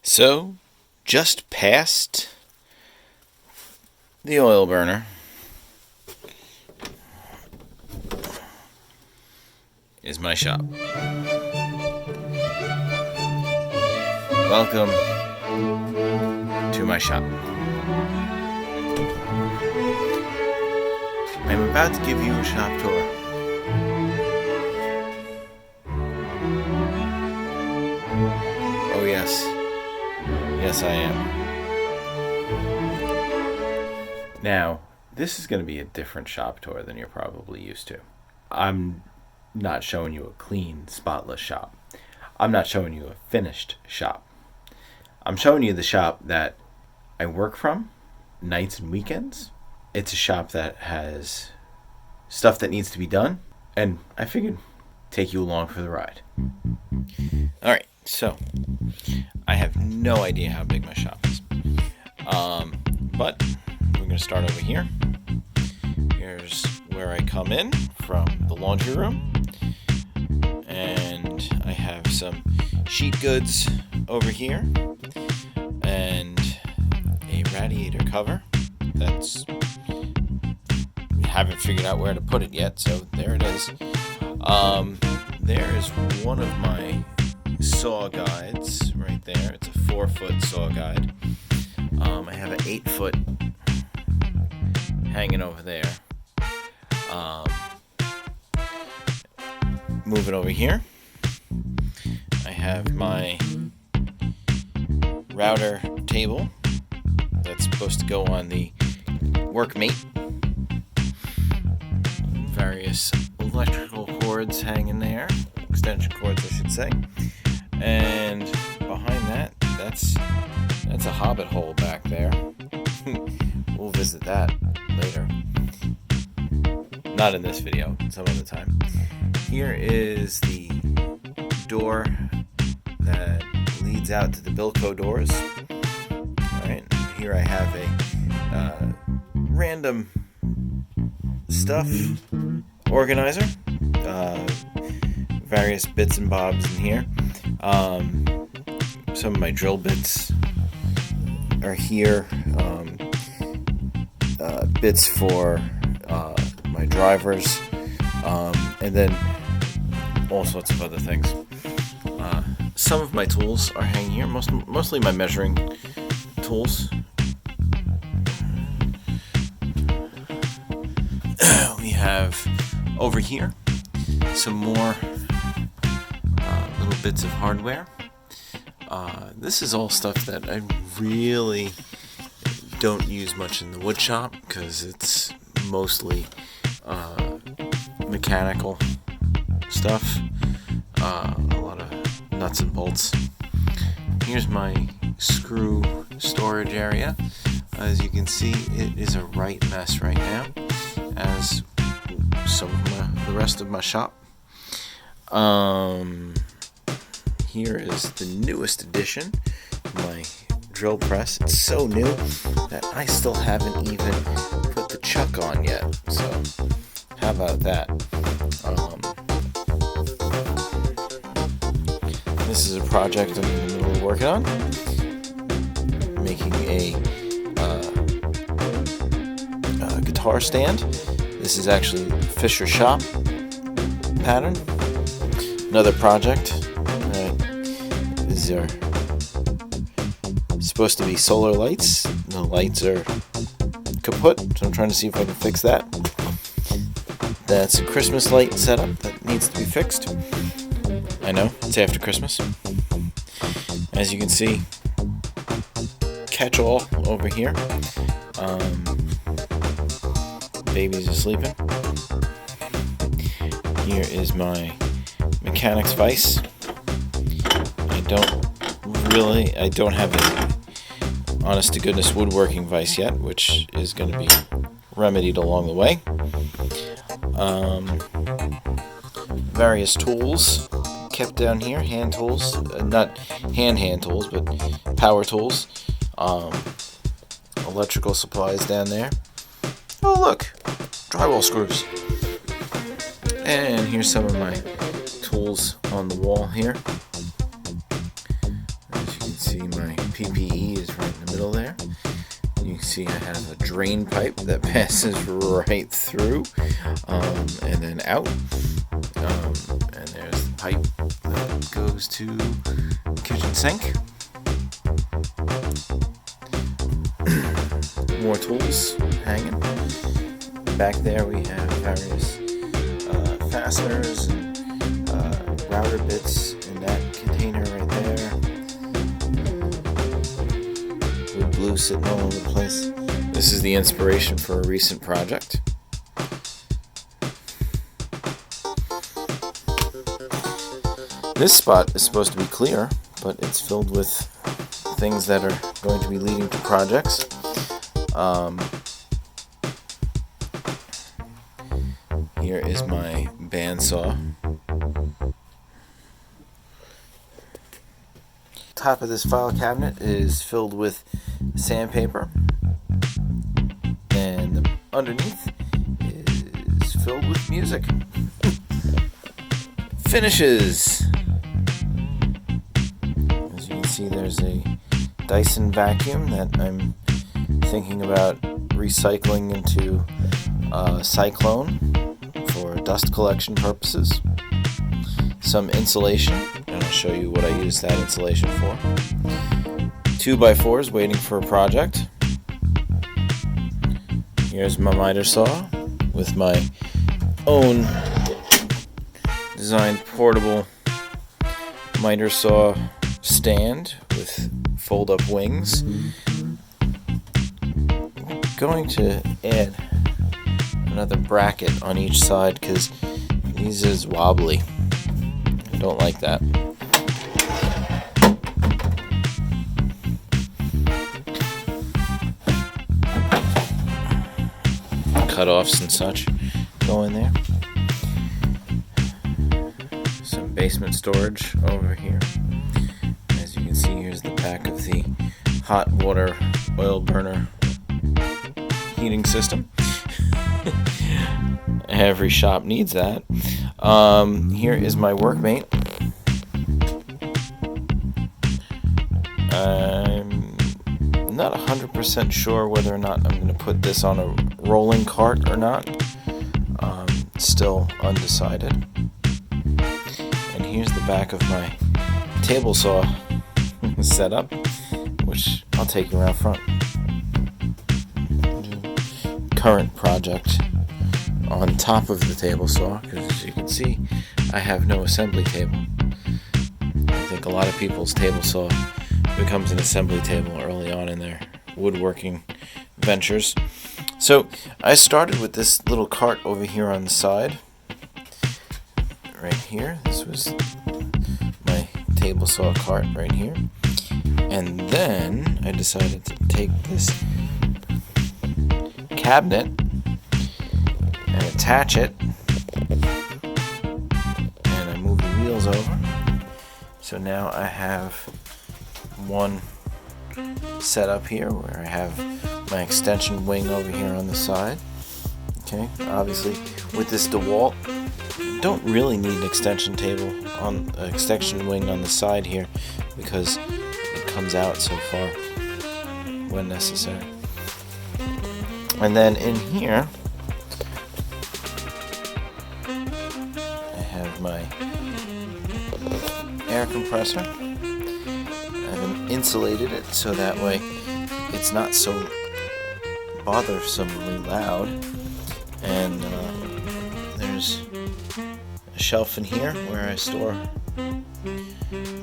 So, just past the oil burner is my shop. Welcome to my shop. I'm about to give you a shop tour. Oh yes. Yes, I am. Now, this is going to be a different shop tour than you're probably used to. I'm not showing you a clean, spotless shop. I'm not showing you a finished shop. I'm showing you the shop that I work from, nights and weekends. It's a shop that has stuff that needs to be done, and I figured take you along for the ride. Alright, so I have no idea how big my shop is. But we're going to start over here. Here's where I come in from the laundry room. And I have some sheet goods over here. And a radiator cover that's... haven't figured out where to put it yet, so there it is. There is one of my saw guides right there. It's a 4-foot saw guide. I have an 8-foot hanging over there. Moving over here, I have my router table that's supposed to go on the workmate. Various electrical cords hanging there, extension cords I should say. And behind that, that's a hobbit hole back there. We'll visit that later. Not in this video, some other time. Here is the door that leads out to the Bilco doors. Alright, here I have a random stuff organizer. Various bits and bobs in here. Some of my drill bits are here. Bits for my drivers, and then all sorts of other things. Some of my tools are hanging here, mostly my measuring tools. We have over here some more little bits of hardware. This is all stuff that I really don't use much in the wood shop because it's mostly mechanical stuff, a lot of nuts and bolts. Here's my screw storage area. As you can see, it is a right mess right now, as some of the rest of my shop. Here is the newest addition, my drill press. It's so new that I still haven't even put the chuck on yet, so how about that? This is a project I'm in the middle of working on, making a guitar stand. This is actually Fisher Shop pattern. Another project. These are supposed to be solar lights. The lights are kaput, so I'm trying to see if I can fix that. That's a Christmas light setup that needs to be fixed. I know, it's after Christmas. As you can see, catch-all over here. Babies are sleeping. Here is my mechanics vise. I don't have a honest-to-goodness woodworking vise yet, which is going to be remedied along the way. Various tools kept down here, hand tools, not hand tools, but power tools. Electrical supplies down there. Oh look, drywall screws. And here's some of my tools on the wall here. As you can see, see my PPE is right in the middle there. You can see I have a drain pipe that passes right through and then out. And there's the pipe that goes to the kitchen sink. More tools hanging. Back there we have various fasteners and router bits in that container right there. Wood glue sitting all over the place. This is the inspiration for a recent project. This spot is supposed to be clear, but it's filled with things that are going to be leading to projects. Here is my bandsaw. Top of this file cabinet is filled with sandpaper, and underneath is filled with music. Finishes! As you can see, there's a Dyson vacuum that I'm thinking about recycling into Cyclone for dust collection purposes. Some insulation, and I'll show you what I use that insulation for. 2x4s waiting for a project. Here's my miter saw with my own designed portable miter saw stand with fold-up wings. I'm going to add another bracket on each side because these is wobbly. I don't like that. Cut-offs and such go in there. Some basement storage over here. As you can see, here's the back of the hot water oil burner heating system. Every shop needs that. Here is my workmate. I'm not 100% sure whether or not I'm going to put this on a rolling cart or not. Still undecided. And here's the back of my table saw setup, which I'll take you around front. Current project on top of the table saw, because as you can see, I have no assembly table. I think a lot of people's table saw becomes an assembly table early on in their woodworking ventures. So I started with this little cart over here on the side. Right here. This was my table saw cart right here. And then I decided to take this cabinet and attach it. And I move the wheels over. So now I have one set up here where I have my extension wing over here on the side. Okay, obviously with this DeWalt, you don't really need an extension wing on the side here because it comes out so far when necessary. And then in here I have my air compressor. I've insulated it so that way it's not so bothersomely loud. And there's a shelf in here where I store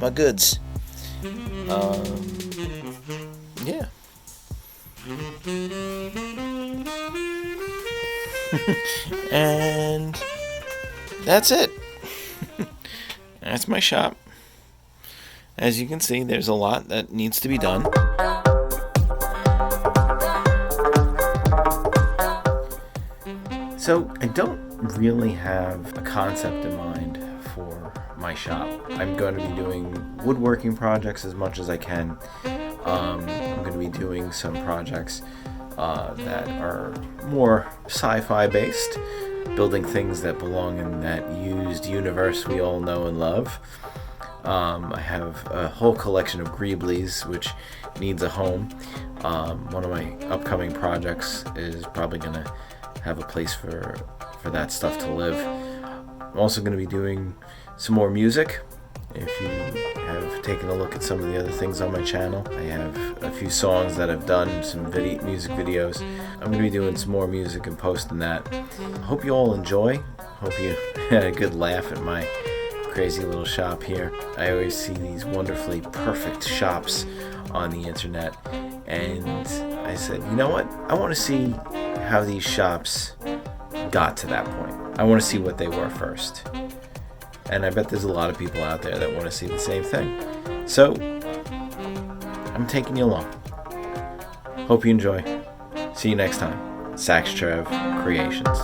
my goods. Yeah. And that's it. That's my shop. As you can see, there's a lot that needs to be done. So I don't really have a concept in mind for my shop. I'm going to be doing woodworking projects as much as I can. I'm going to be doing some projects that are more sci-fi based, building things that belong in that used universe we all know and love. I have a whole collection of Greeblies, which needs a home. One of my upcoming projects is probably going to have a place for that stuff to live. I'm also going to be doing some more music. If you have taken a look at some of the other things on my channel, I have a few songs that I've done, some music videos. I'm going to be doing some more music and posting that. Hope you all enjoy. Hope you had a good laugh at my crazy little shop here. I always see these wonderfully perfect shops on the internet, and I said, you know what? I want to see how these shops got to that point. I want to see what they were first. And I bet there's a lot of people out there that want to see the same thing. So, I'm taking you along. Hope you enjoy. See you next time. Saxtrev Creations.